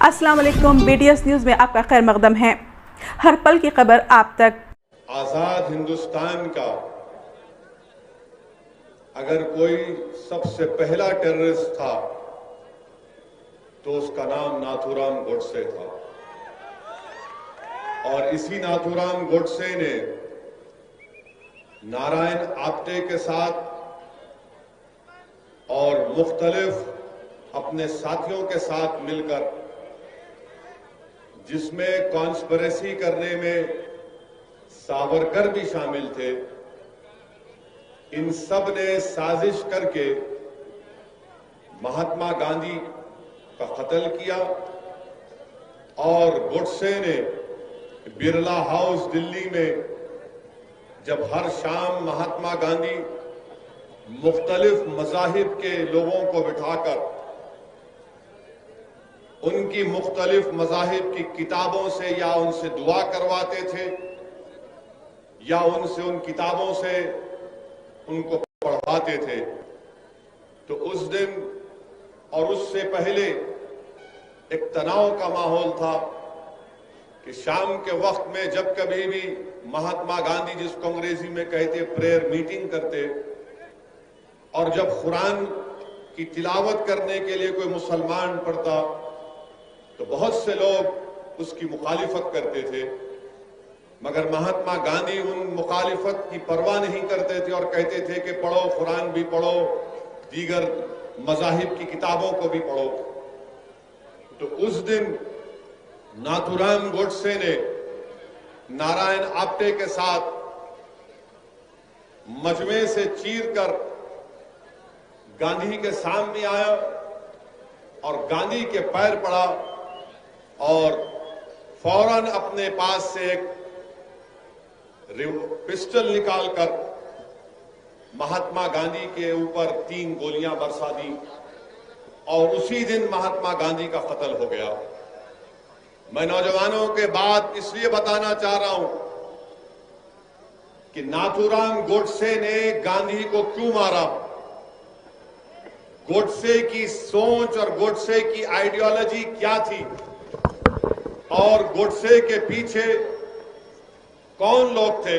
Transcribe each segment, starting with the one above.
अस्सलाम वालेकुम, BDS news में आपका खैर मकदम है। हर पल की खबर आप तक। आजाद हिंदुस्तान का अगर कोई सबसे पहला टेररिस्ट था तो उसका नाम नाथूराम गोडसे था। और इसी नाथूराम गोडसे ने नारायण आप्टे के साथ और मुख्तलिफ अपने साथियों के साथ मिलकर, जिसमें कॉन्स्पिरेसी करने में सावरकर भी शामिल थे, इन सब ने साजिश करके महात्मा गांधी का कत्ल किया। और गोडसे ने बिरला हाउस दिल्ली में जब हर शाम महात्मा गांधी मुख्तलिफ मज़ाहिब के लोगों को बिठाकर उनकी मुख्तलिफ मज़ाहिब की किताबों से या उनसे दुआ करवाते थे या उनसे उन किताबों से उनको पढ़ाते थे, तो उस दिन और उससे पहले एक तनाव का माहौल था कि शाम के वक्त में जब कभी भी महात्मा गांधी, जिसको अंग्रेजी में कहते प्रेयर मीटिंग करते, और जब कुरान की तिलावत करने के लिए कोई मुसलमान पढ़ता तो बहुत से लोग उसकी मुखालिफत करते थे, मगर महात्मा गांधी उन मुखालिफत की परवाह नहीं करते थे और कहते थे कि पढ़ो, कुरान भी पढ़ो, दीगर मज़ाहिब की किताबों को भी पढ़ो। तो उस दिन नाथूराम गोडसे ने नारायण आप्टे के साथ मजमे से चीरकर गांधी के सामने आया और गांधी के पैर पड़ा और फौरन अपने पास से एक पिस्टल निकालकर महात्मा गांधी के ऊपर 3 गोलियां बरसा दी और उसी दिन महात्मा गांधी का कत्ल हो गया। मैं नौजवानों के बात इसलिए बताना चाह रहा हूं कि नाथूराम गोडसे ने गांधी को क्यों मारा, गोडसे की सोच और गोडसे की आइडियोलॉजी क्या थी और गोडसे के पीछे कौन लोग थे।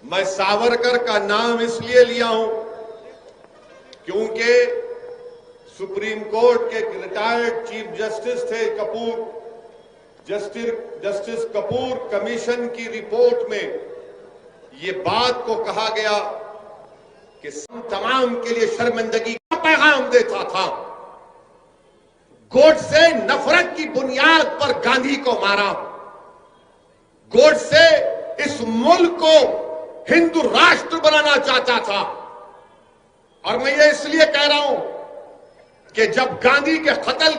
मैं सावरकर का नाम इसलिए लिया हूं क्योंकि सुप्रीम कोर्ट के रिटायर्ड चीफ जस्टिस थे कपूर, जस्टिस कपूर कमीशन की रिपोर्ट में ये बात को कहा गया कि तमाम के लिए शर्मिंदगी का पैगाम देता था। गोडसे नफरत की बुनियाद पर गांधी को मारा। गोडसे इस मुल्क को हिंदू राष्ट्र बनाना चाहता था। और मैं ये इसलिए कह रहा हूं कि जब गांधी के कत्ल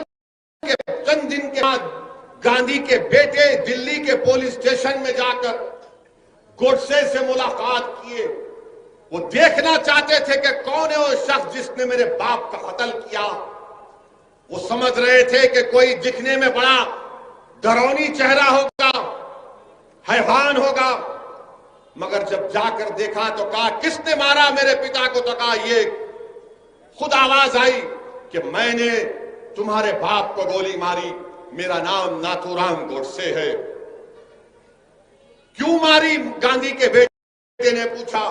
के चंद दिन के बाद गांधी के बेटे दिल्ली के पुलिस स्टेशन में जाकर गोडसे से मुलाकात किए, वो देखना चाहते थे कि कौन है वो शख्स जिसने मेरे बाप का कत्ल किया। वो समझ रहे थे कि कोई दिखने में बड़ा डरावनी चेहरा होगा, हैवान होगा, मगर जब जाकर देखा तो कहा किसने मारा मेरे पिता को, तो कहा ये खुद आवाज आई कि मैंने तुम्हारे बाप को गोली मारी, मेरा नाम नाथूराम गोडसे है। क्यों मारी गांधी के बेटे ने पूछा,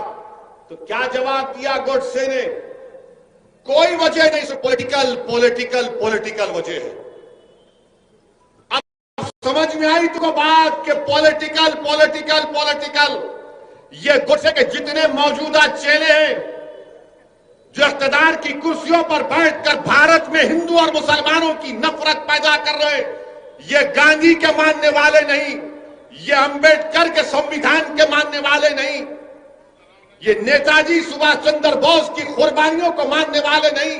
तो क्या जवाब दिया गोडसे ने, कोई वजह नहीं, सिर्फ पॉलिटिकल वजह है। अब समझ में आई तुमको बात कि पॉलिटिकल ये गोडसे के जितने मौजूदा चेले हैं जो इख्तिदार की कुर्सियों पर बैठकर भारत में हिंदू और मुसलमानों की नफरत पैदा कर रहे हैं, ये गांधी के मानने वाले नहीं, ये अंबेडकर के संविधान के मानने वाले नहीं, ये नेताजी सुभाष चंद्र बोस की कुर्बानियों को मानने वाले नहीं,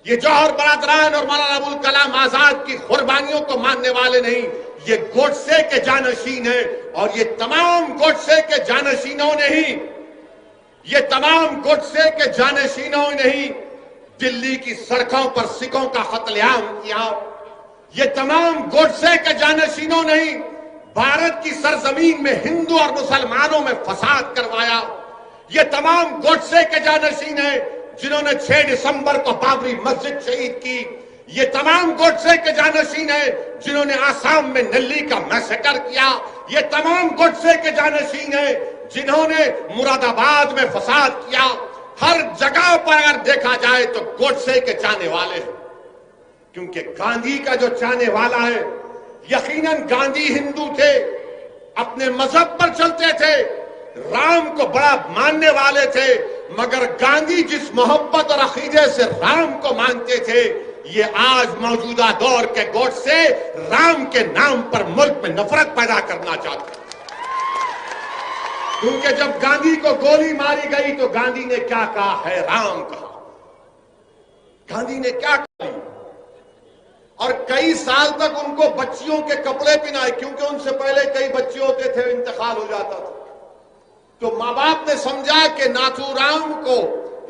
ये जौहर बरादरान और मौलाना अबुल कलाम आजाद की कुर्बानियों को मानने वाले नहीं, ये गोडसे के जानशीन है। और ये तमाम गोडसे के जानशीनों ने ही दिल्ली की सड़कों पर सिखों का कत्लेआम किया। ये तमाम गोडसे के जानशीनों ने ही भारत की सरजमीन में हिंदू और मुसलमानों में फसाद करवाया। ये तमाम गोडसे के जानशीन हैं जिन्होंने 6 दिसंबर को बाबरी मस्जिद शहीद की। ये तमाम गोडसे के जानशीन है जिन्होंने आसाम में नल्ली का मैसेकर किया। ये तमाम गोडसे के जानशीन है जिन्होंने मुरादाबाद में फसाद किया। हर जगह पर अगर देखा जाए तो गोडसे के चाहने वाले हैं, क्योंकि गांधी का जो चाहने वाला है, यकीनन गांधी हिंदू थे, अपने मजहब पर चलते थे, राम को बड़ा मानने वाले थे, मगर गांधी जिस मोहब्बत और अकीदे से राम को मानते थे, ये आज मौजूदा दौर के गोडसे राम के नाम पर मुल्क में नफरत पैदा करना चाहते हैं। क्योंकि जब गांधी को गोली मारी गई तो गांधी ने क्या कहा? है राम कहा। गांधी ने क्या कहा? और कई साल तक उनको बच्चियों के कपड़े पहनाए, क्योंकि उनसे पहले कई बच्चे होते थे, इंतकाल हो जाता था। तो मां बाप ने समझा कि नाथूराम को,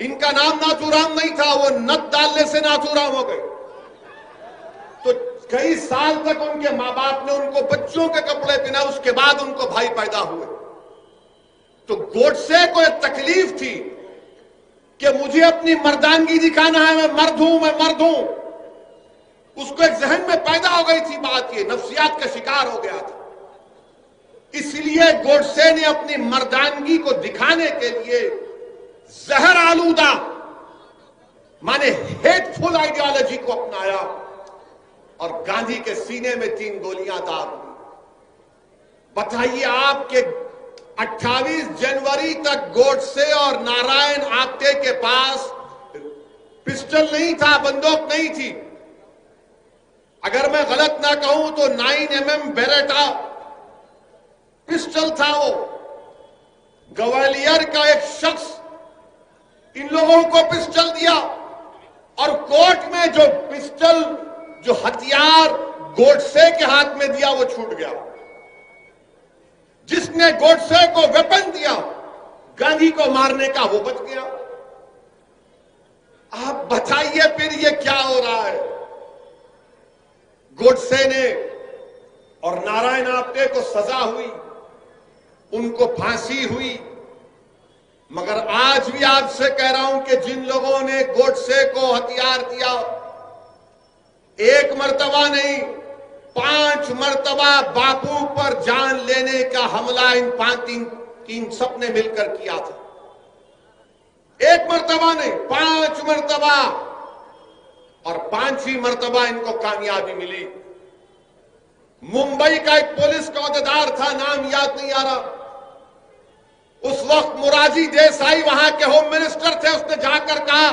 इनका नाम नाथूराम नहीं था, वो नत डालने से नाथूराम हो गए। तो कई साल तक उनके मां बाप ने उनको बच्चों के कपड़े पहनाए, उसके बाद उनको भाई पैदा हुए। तो गोडसे को एक तकलीफ थी कि मुझे अपनी मर्दानगी दिखाना है, मैं मर्द हूं, मैं मर्द हूं। उसको एक जहन में पैदा हो गई थी बात, ये नफ्सियात का शिकार हो गया था। इसलिए गोडसे ने अपनी मर्दानगी को दिखाने के लिए जहर आलूदा माने हेटफुल आइडियोलॉजी को अपनाया और गांधी के सीने में 3 गोलियां दाग दी। बताइए, आपके 28 जनवरी तक गोडसे और नारायण आप्टे के पास पिस्टल नहीं था, बंदूक नहीं थी। अगर मैं गलत ना कहूं तो 9mm बेरेटा पिस्टल था। वो ग्वालियर का एक शख्स इन लोगों को पिस्टल दिया और कोर्ट में जो पिस्टल, जो हथियार गोडसे के हाथ में दिया, वो छूट गया। जिसने गोडसे को वेपन दिया गांधी को मारने का, वो बच गया। आप बताइए फिर ये क्या हो रहा है? गोडसे ने और नारायण आप्टे को सजा हुई, उनको फांसी हुई, मगर आज भी आपसे कह रहा हूं कि जिन लोगों ने गोडसे को हथियार दिया, 1 मर्तबा नहीं 5 मर्तबा बापू पर जान लेने का हमला इन 3 सबने मिलकर किया था। 1 मर्तबा नहीं 5 मर्तबा, और 5वीं मर्तबा इनको कामयाबी मिली। मुंबई का एक पुलिस का अहदेदार था, नाम याद नहीं आ रहा, उस वक्त मोरारजी देसाई वहां के होम मिनिस्टर थे। उसने जाकर कहा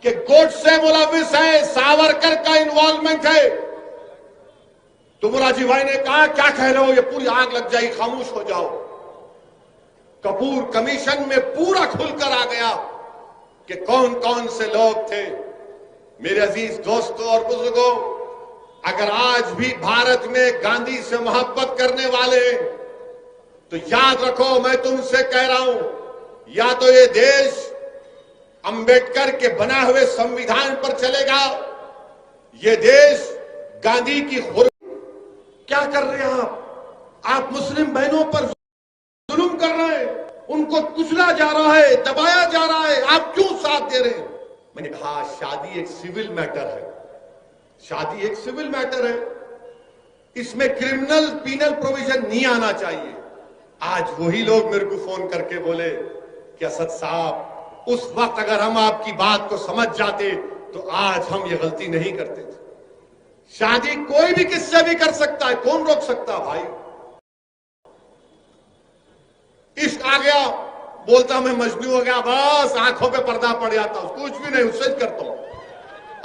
कि गोडसे मुलविस है, सावरकर का इन्वॉल्वमेंट है। तो मोरारजी भाई ने कहा, क्या कह रहे हो, ये पूरी आग लग जाएगी, खामोश हो जाओ। कपूर कमीशन में पूरा खुलकर आ गया कि कौन कौन से लोग थे। मेरे अजीज दोस्तों और बुजुर्गों, अगर आज भी भारत में गांधी से मोहब्बत करने वाले हैं तो याद रखो, मैं तुमसे कह रहा हूं, या तो ये देश अंबेडकर के बना हुए संविधान पर चलेगा, ये देश गांधी की क्या कर रहे हैं आप मुस्लिम बहनों पर जुल्म कर रहे हैं, उनको कुचला जा रहा है, दबाया जा रहा है, आप क्यों साथ दे रहे हैं? मैंने कहा, शादी एक सिविल मैटर है, शादी एक सिविल मैटर है, इसमें क्रिमिनल पीनल प्रोविजन नहीं आना चाहिए। आज वही लोग मेरे को फोन करके बोले कि असद साहब, उस वक्त अगर हम आपकी बात को समझ जाते तो आज हम ये गलती नहीं करते थे। शादी कोई भी किससे भी कर सकता है, कौन रोक सकता भाई? इश्क आ गया, बोलता मैं मजनू हो गया, बस आंखों पे पर्दा पड़ जाता हूं, कुछ भी नहीं, उससे करता हूं।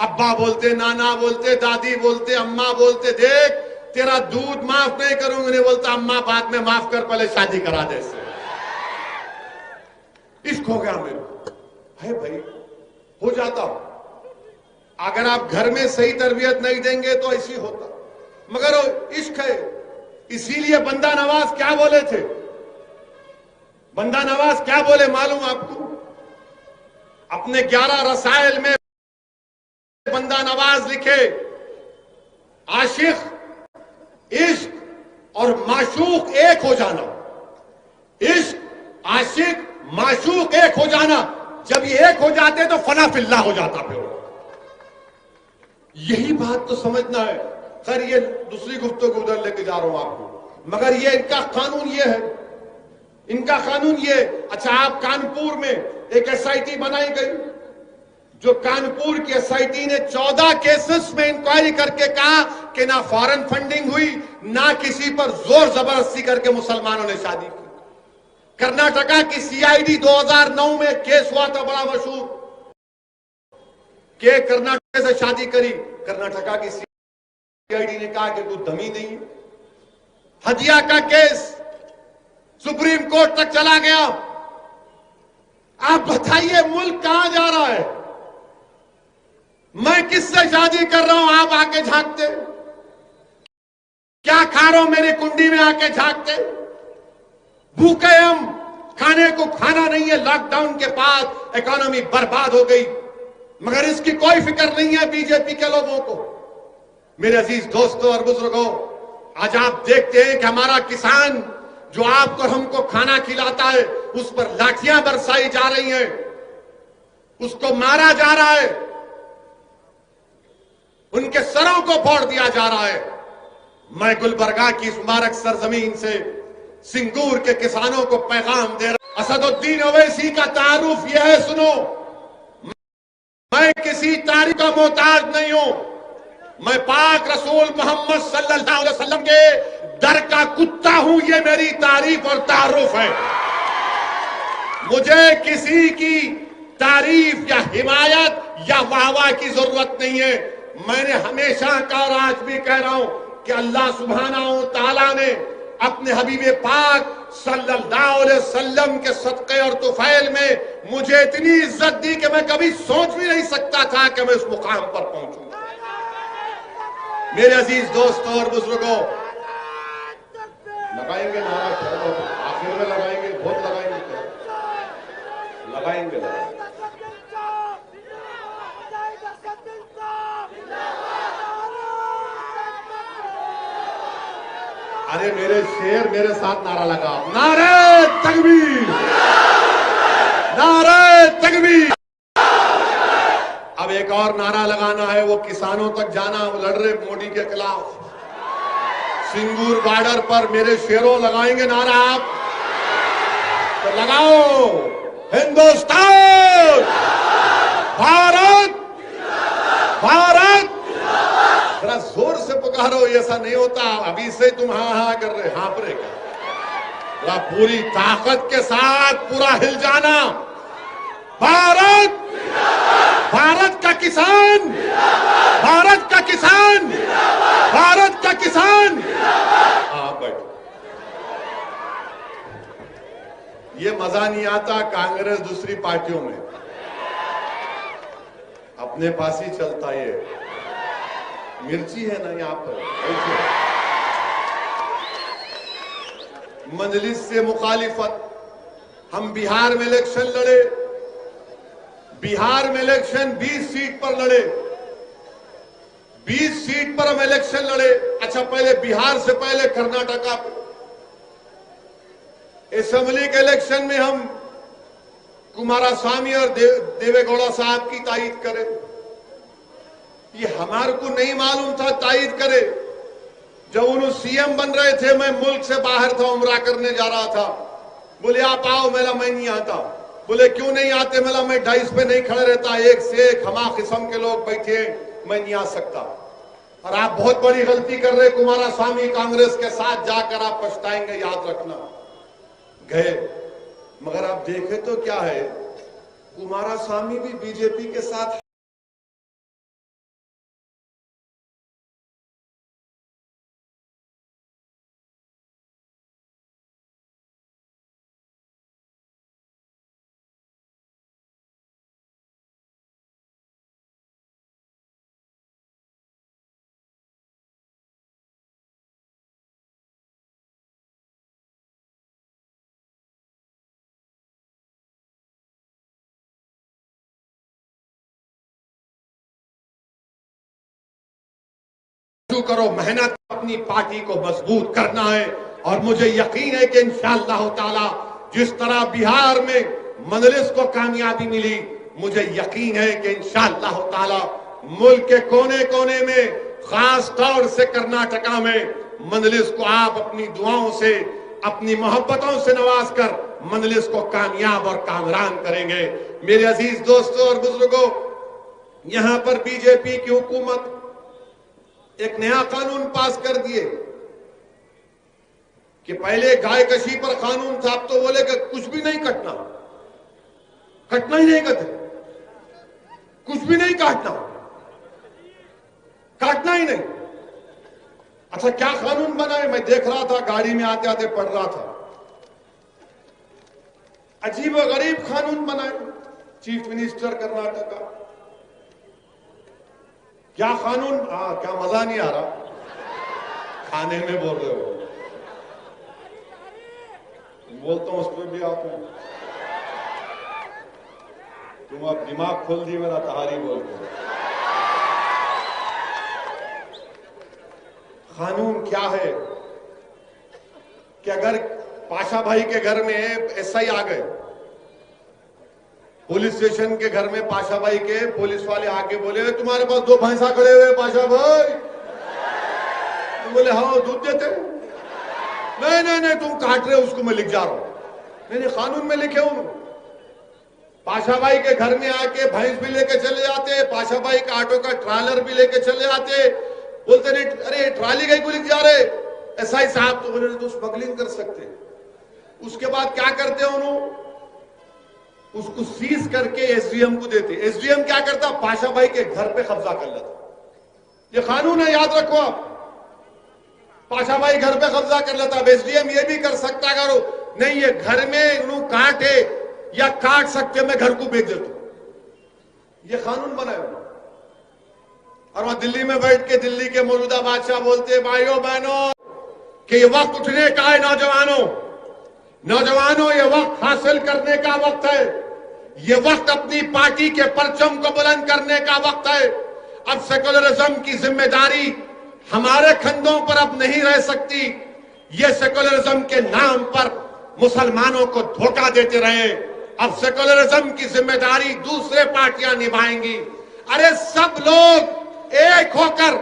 अब्बा बोलते, नाना बोलते, दादी बोलते, अम्मा बोलते, देख तेरा दूध माफ नहीं करूंगी, नहीं बोलता अम्मा बाद में माफ कर, पहले शादी करा दे। इश्क हो गया मेरे को, है भाई, हो जाता हूं। अगर आप घर में सही तरबियत नहीं देंगे तो ऐसी होता, मगर इश्क है। इसीलिए बंदा नवाज क्या बोले थे, बंदा नवाज क्या बोले मालूम आपको? अपने 11 रसायल में बंदा नवाज लिखे, आशिक, इश्क और माशूक एक हो जाना, इश्क, आशिक, माशूक एक हो जाना, जब ये एक हो जाते तो फना फिल्ला हो जाता। फिर यही बात तो समझना है। खैर ये दूसरी गुफ्तगू उधर लेके जा रहा हूं आपको, मगर ये इनका कानून ये है, इनका कानून ये। अच्छा, आप कानपुर में एक एसआईटी बनाई गई, जो कानपुर की एसआईटी ने 14 केसेस में इंक्वायरी करके कहा कि ना फॉरेन फंडिंग हुई, ना किसी पर जोर जबरदस्ती करके मुसलमानों ने शादी की। कर्नाटका की सीआईडी 2009 में केस हुआ था बड़ा मशहूर, कि कर्नाटक से शादी करी, कर्नाटका की सीआईडी ने कहा कि कोई दमी नहीं है। हदिया का केस सुप्रीम कोर्ट तक चला गया। आप बताइए मुल्क कहां जा रहा है? मैं किससे शादी कर रहा हूं, आप आके झांकते? क्या खा रहा हूं मेरी कुंडी में आके झांकते? भूखे हम, खाने को खाना नहीं है। लॉकडाउन के बाद इकोनॉमी बर्बाद हो गई, मगर इसकी कोई फिक्र नहीं है बीजेपी के लोगों को। मेरे अजीज दोस्तों और बुजुर्गों, आज आप देखते हैं कि हमारा किसान जो आपको हमको खाना खिलाता है, उस पर लाठियां बरसाई जा रही हैं, उसको मारा जा रहा है, उनके सरों को फोड़ दिया जा रहा है। मैं गुलबर्गा की इस मुबारक सरजमीन से सिंगूर के किसानों को पैगाम दे रहा हूं। असदुद्दीन ओवैसी का तारुफ यह है, सुनो, मैं किसी तारीफ का मोहताज नहीं हूं। मैं पाक रसूल मोहम्मद सल्लल्लाहु अलैहि वसल्लम के दर का कुत्ता हूं। ये मेरी तारीफ और तारुफ है। मुझे किसी की तारीफ या हिमायत या वाहवाह की जरूरत नहीं है। मैंने हमेशा कहा और आज भी कह रहा हूं कि अल्लाह सुब्हानहू तआला ने अपने हबीबे पाक सल्लल्लाहु अलैहि वसल्लम के सदक़े और तुफैल में मुझे इतनी इज्जत दी कि मैं कभी सोच भी नहीं सकता था कि मैं उस मुकाम पर पहुंचूंगा। मेरे अजीज दोस्तों और बुजुर्गों, लगाएंगे नारा, आखिर में लगाएंगे, बहुत लगाएंगे, लगाएंगे, लगाएंगे। अरे मेरे शेर, मेरे साथ नारा लगा, नारे तकबीर, नारे तकबीर। अब एक और नारा लगाना है, वो किसानों तक जाना। लड़ रहे मोदी के खिलाफ सिंगूर बॉर्डर पर, मेरे शेरों लगाएंगे नारा आप तो लगाओ। हिंदुस्तान, भारत, भारत। जरा जोर से पुकारो, ऐसा नहीं होता अभी से तुम हाँ हाँ कर रहे, हाँप रहे क्या? पूरी ताकत के साथ पूरा हिल जाना। भारत, भारत का किसान, भारत का किसान, भारत का किसान। आप बैठो। ये मजा नहीं आता कांग्रेस दूसरी पार्टियों में, अपने पास ही चलता ये मिर्ची है ना यहां पर। मजलिस से मुखालिफत, हम बिहार में इलेक्शन लड़े, बिहार में इलेक्शन 20 सीट पर लड़े, 20 सीट पर हम इलेक्शन लड़े। अच्छा, पहले बिहार से पहले कर्नाटका असेंबली के इलेक्शन में हम कुमारस्वामी और देवेगौड़ा साहब की तायीद करें। ये हमारे को नहीं मालूम था तायीद करे। जब उन्होंने सीएम बन रहे थे, मैं मुल्क से बाहर था, उम्रा करने जा रहा था। बोले आप आओ, मेला मैं नहीं आता। बोले क्यों नहीं आते? मेला मैं डाइस पे नहीं खड़े रहता, एक से एक हमा किस्म के लोग बैठे, मैं नहीं आ सकता। और आप बहुत बड़ी गलती कर रहे कुमारस्वामी, कांग्रेस के साथ जाकर आप पछताएंगे, याद रखना। गए, मगर आप देखे तो क्या है, कुमारस्वामी भी बीजेपी के साथ करो। मेहनत अपनी पार्टी को मजबूत करना है। और मुझे यकीन है कि इंशाअल्लाह ताला जिस तरह बिहार में मजलिस को कामयाबी मिली, मुझे यकीन है कि इंशाअल्लाह ताला मुल्क के कोने कोने में, खास तौर से कर्नाटका में मजलिस को आप अपनी दुआओं से, अपनी मोहब्बतों से नवाज कर मजलिस को कामयाब और कामरान करेंगे। मेरे अजीज दोस्तों और बुजुर्गों, यहां पर बीजेपी की हुकूमत एक नया कानून पास कर दिए कि पहले गाय कशी पर कानून था, अब तो बोले कि कुछ भी नहीं कटना, कटना ही नहीं कहते, कुछ भी नहीं काटना, काटना ही नहीं। अच्छा, क्या कानून बनाए? मैं देख रहा था, गाड़ी में आते आते पढ़ रहा था, अजीब व गरीब कानून बनाए। चीफ मिनिस्टर कर्नाटक का क्या कानून, क्या मजा नहीं आ रहा, खाने में बोल रहे हो, बोलता हूं उस पर भी आते हैं तुम, अब दिमाग खोल दी मेरा, तहारी बोलते हो। कानून क्या है कि अगर पाशा भाई के घर में एसआई आ गए, पुलिस स्टेशन के घर में पाशा भाई के पुलिस वाले आके बोले तुम्हारे पास 2 भैंसा खड़े हुए पाशा भाई, तो बोले हाँ दूध देते, नहीं नहीं नहीं तुम काट रहे हो उसको, मैं लिख जा रहा हूं, नहीं नहीं कानून में लिखे हूं। पाशा भाई के घर में आके भैंस भी लेके चले जाते, पाशा भाई का ऑटो का ट्रालर भी लेके चले जाते, बोलते नहीं अरे ट्राली गई को लिख जा रहे एसआई साहब, तो बोले तो स्मगलिंग कर सकते। उसके बाद क्या करते हैं उन्होंने, उसको सीज करके एसडीएम को देते। एसडीएम क्या करता, पाशा भाई के घर पे कब्जा कर लेता। ये कानून है, याद रखो आप, पाशा भाई घर पे कब्जा कर लेता। एसडीएम ये भी कर सकता करो नहीं, ये घर में उन्होंने काटे या काट सकते, मैं घर को बेच देता हूं, ये कानून बनाया। और वहां दिल्ली में बैठ के दिल्ली के मौजूदा बादशाह बोलते भाइयों बहनों कि ये वक्त उठने का है, नौजवानों नौजवानों, ये वक्त हासिल करने का वक्त है, ये वक्त अपनी पार्टी के परचम को बुलंद करने का वक्त है। अब सेकुलरिज्म की जिम्मेदारी हमारे कंधों पर अब नहीं रह सकती। ये सेकुलरिज्म के नाम पर मुसलमानों को धोखा देते रहे, अब सेकुलरिज्म की जिम्मेदारी दूसरे पार्टियां निभाएंगी। अरे सब लोग एक होकर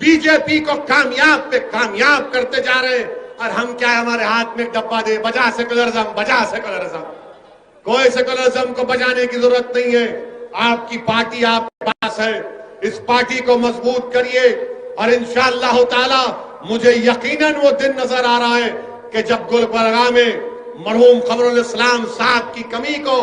बीजेपी को कामयाब पे कामयाब करते जा रहे हैं, और हम क्या है, हमारे हाथ में डब्बा दे, बजा सेकुलरिज्म, बजा सेकुलरिज्म। कोई सेकुलरिज्म को बजाने की जरूरत नहीं है, आपकी पार्टी आपके पास है, इस पार्टी को मजबूत करिए। और इंशाअल्लाह ताला मुझे यकीनन वो दिन नजर आ रहा है कि जब गुलबर्गा में मरहूम कमरुल इस्लाम साहब की कमी को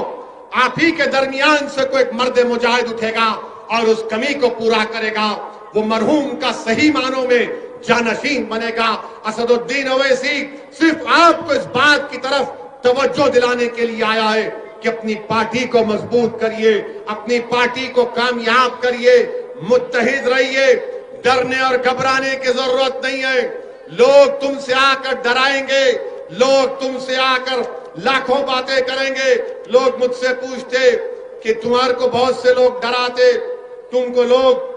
आप ही के दरमियान से कोई एक मर्द मुजाहिद उठेगा और उस कमी को पूरा करेगा, वो मरहूम का सही मानों में जानशीन बनेगा। असदुद्दीन ओवैसी सिर्फ आपको इस बात की तरफ तवज्जो दिलाने के लिए आया है कि अपनी पार्टी को मजबूत करिए, अपनी पार्टी को कामयाब करिए, मुत्तहिद रहिए, डरने और घबराने की जरूरत नहीं है। लोग तुमसे आकर डराएंगे, लोग तुमसे आकर लाखों बातें करेंगे। लोग मुझसे पूछते कि तुम्हारे को बहुत से लोग डराते, तुमको लोग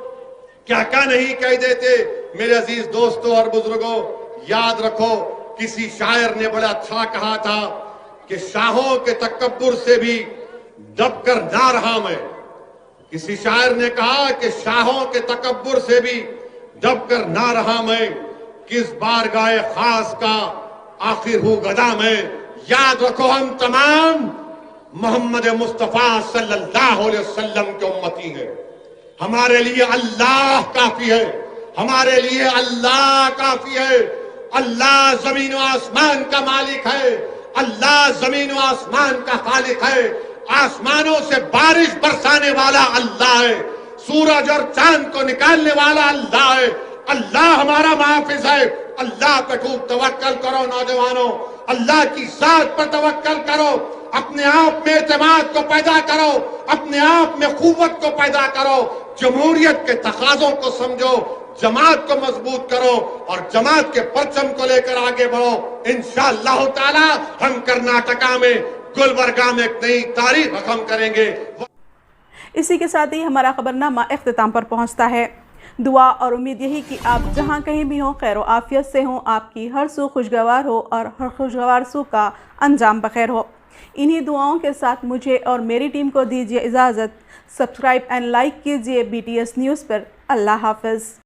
क्या क्या नहीं कह देते। मेरे अजीज दोस्तों और बुजुर्गों, याद रखो, किसी शायर ने बड़ा अच्छा कहा था कि शाहों के तकब्बुर से भी दबकर ना रहा मैं। किसी शायर ने कहा कि शाहों के तकब्बुर से भी दबकर ना रहा मैं, किस बार गाए खास का आखिर हूं गदा मैं। याद रखो, हम तमाम मोहम्मद मुस्तफा सल्लल्लाहु अलैहि वसल्लम के उम्मती हैं। हमारे लिए अल्लाह काफी है, हमारे लिए अल्लाह काफी है। अल्लाह जमीन व आसमान का मालिक है, अल्लाह जमीन व आसमान का खालिक है। आसमानों से बारिश बरसाने वाला अल्लाह है, सूरज और चांद को निकालने वाला अल्लाह है। अल्लाह हमारा मुहाफिज है। अल्लाह पे खूब तवक्कल करो नौजवानों, अल्लाह की जात पर तवक्कल करो, अपने आप में एतमाद को पैदा करो, अपने आप में कुव्वत को पैदा करो, जमहूरियत के तकाजों को समझो, जमात को मजबूत करो और जमात के परचम को लेकर आगे बढ़ो। इंशाअल्लाह ताला हम कर्नाटका में गुलबर्गा में एक नई तारीख रकम करेंगे। इसी के साथ ही हमारा खबरनामा इख्तिताम पर पहुंचता है। दुआ और उम्मीद यही कि आप जहाँ कहीं भी हों खैर आफियत से हों, आपकी हर सू खुशगवार हो और हर खुशगवार सू का अंजाम बखैर हो। इन्हीं दुआओं के साथ मुझे और मेरी टीम को दीजिए इजाज़त। सब्सक्राइब एंड लाइक कीजिए BTS न्यूज़ पर। अल्लाह हाफ़िज़।